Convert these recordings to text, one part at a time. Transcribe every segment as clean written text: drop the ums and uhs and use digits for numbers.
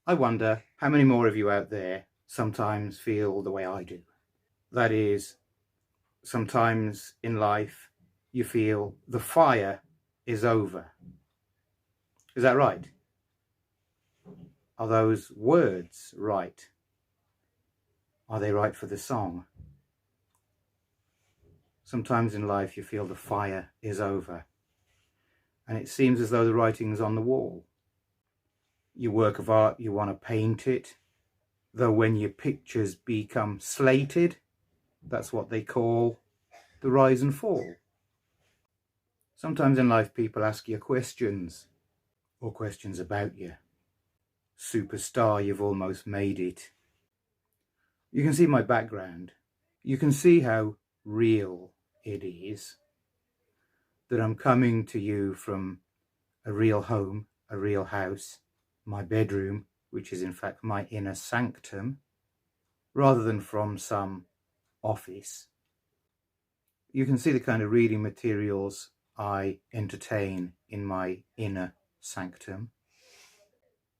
I wonder how many more of you out there sometimes feel the way I do. That is, sometimes in life you feel the fire is over. Is that right? Are those words right? Are they right for the song? Sometimes in life you feel the fire is over, and it seems as though the writing's on the wall. Your work of art, you want to paint it, though when your pictures become slated, that's what they call the rise and fall. Sometimes in life people ask you questions, or questions about you. Superstar, you've almost made it. You can see my background. You can see how real it is, that I'm coming to you from a real home, a real house, my bedroom, which is in fact my inner sanctum, rather than from some office. You can see the kind of reading materials I entertain in my inner sanctum.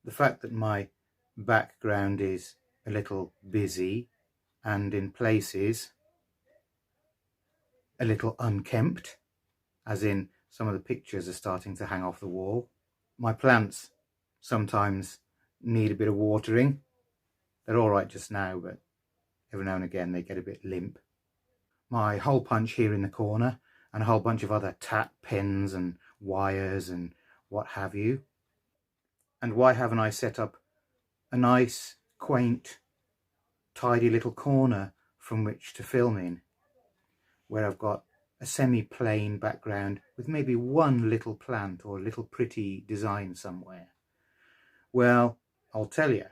The fact that my background is a little busy and in places a little unkempt, as in some of the pictures are starting to hang off the wall. My plants sometimes need a bit of watering. They're all right just now, but every now and again they get a bit limp. My hole punch here in the corner, and a whole bunch of other tat pens and wires and what have you. And why haven't I set up a nice, quaint, tidy little corner from which to film in, where I've got a semi-plain background with maybe one little plant or a little pretty design somewhere? Well, I'll tell you,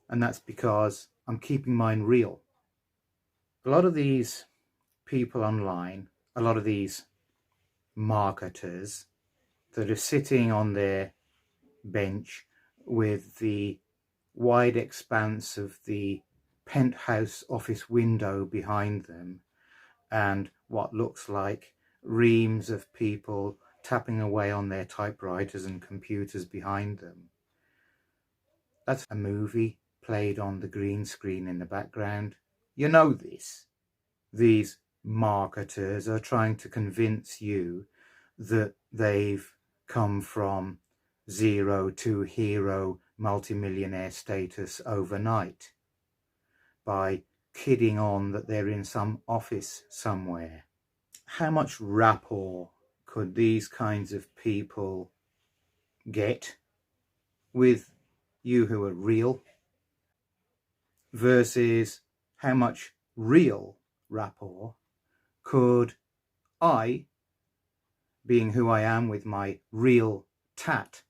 and that's because I'm keeping mine real. A lot of these people online, a lot of these marketers that are sitting on their bench with the wide expanse of the penthouse office window behind them and what looks like reams of people tapping away on their typewriters and computers behind them. That's a movie played on the green screen in the background. You know this. These marketers are trying to convince you that they've come from zero to hero multimillionaire status overnight by kidding on that they're in some office somewhere. How much rapport could these kinds of people get with you who are real, versus how much real rapport could I, being who I am with my real tat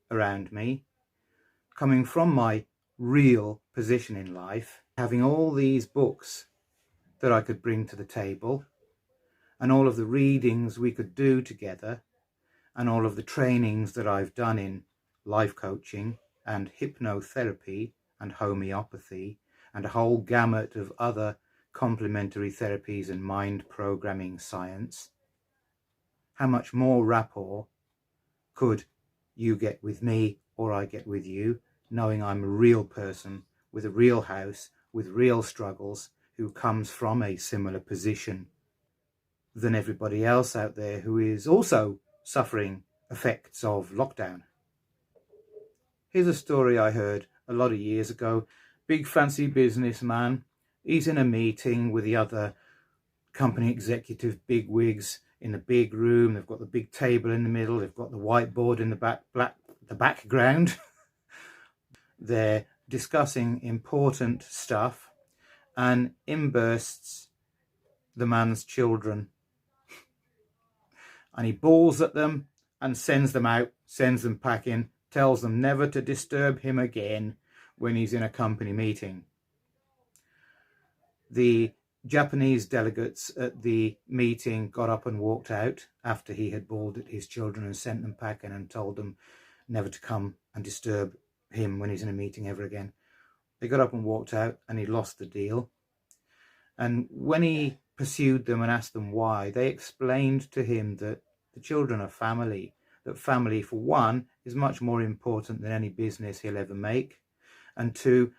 around me, coming from my real position in life, having all these books that I could bring to the table, and all of the readings we could do together, and all of the trainings that I've done in life coaching and hypnotherapy and homeopathy and a whole gamut of other complementary therapies and mind programming science. How much more rapport could you get with me or I get with you, knowing I'm a real person with a real house, with real struggles, who comes from a similar position than everybody else out there who is also suffering effects of lockdown. Here's a story I heard a lot of years ago. Big fancy businessman, he's in a meeting with the other company executive bigwigs in the big room. They've got the big table in the middle, they've got the whiteboard in the background. They're discussing important stuff, and in bursts the man's children, and he bawls at them and sends them out, sends them packing, tells them never to disturb him again when he's in a company meeting. The Japanese delegates at the meeting got up and walked out after he had bawled at his children and sent them packing and told them never to come and disturb him when he's in a meeting ever again. They got up and walked out, and he lost the deal. And when he pursued them and asked them why, they explained to him that the children are family. that family, for one, is much more important than any business he'll ever make, and two,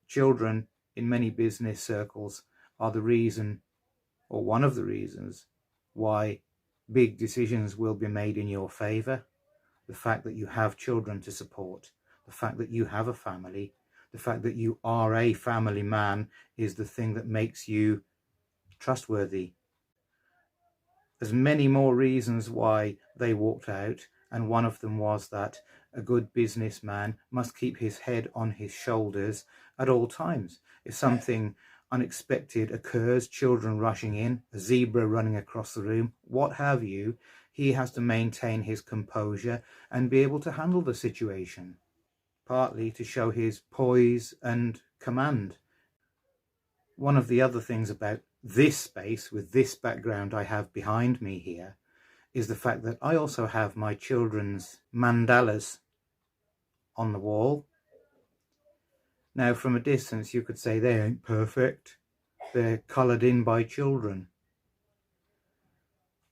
children in many business circles are the reason, or one of the reasons, why big decisions will be made in your favour. The fact that you have children to support, the fact that you have a family, the fact that you are a family man is the thing that makes you trustworthy. There's many more reasons why they walked out, and one of them was that a good businessman must keep his head on his shoulders at all times. If something unexpected occurs, children rushing in, a zebra running across the room, what have you, he has to maintain his composure and be able to handle the situation, partly to show his poise and command. One of the other things about this space, with this background I have behind me here, is the fact that I also have my children's mandalas on the wall. Now, from a distance, you could say they ain't perfect. They're coloured in by children.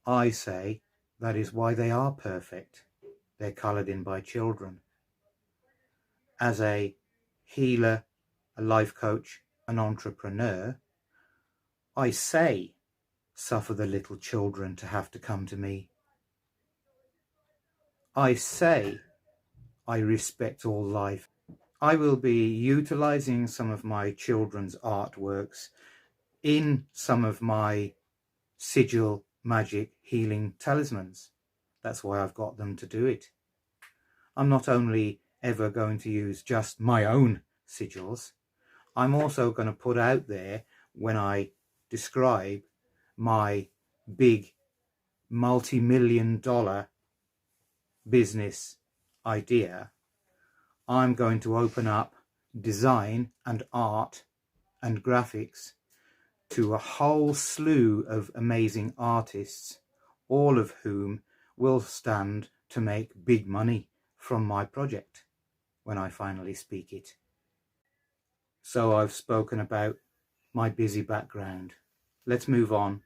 I say that is why they are perfect. They're coloured in by children. As a healer, a life coach, an entrepreneur, I say, suffer the little children to have to come to me. I say, I respect all life. I will be utilising some of my children's artworks in some of my sigil magic healing talismans. That's why I've got them to do it. I'm not only ever going to use just my own sigils, I'm also going to put out there, when I describe my big multi-million-dollar business idea, I'm going to open up design and art and graphics to a whole slew of amazing artists, all of whom will stand to make big money from my project when I finally speak it. So I've spoken about my busy background. Let's move on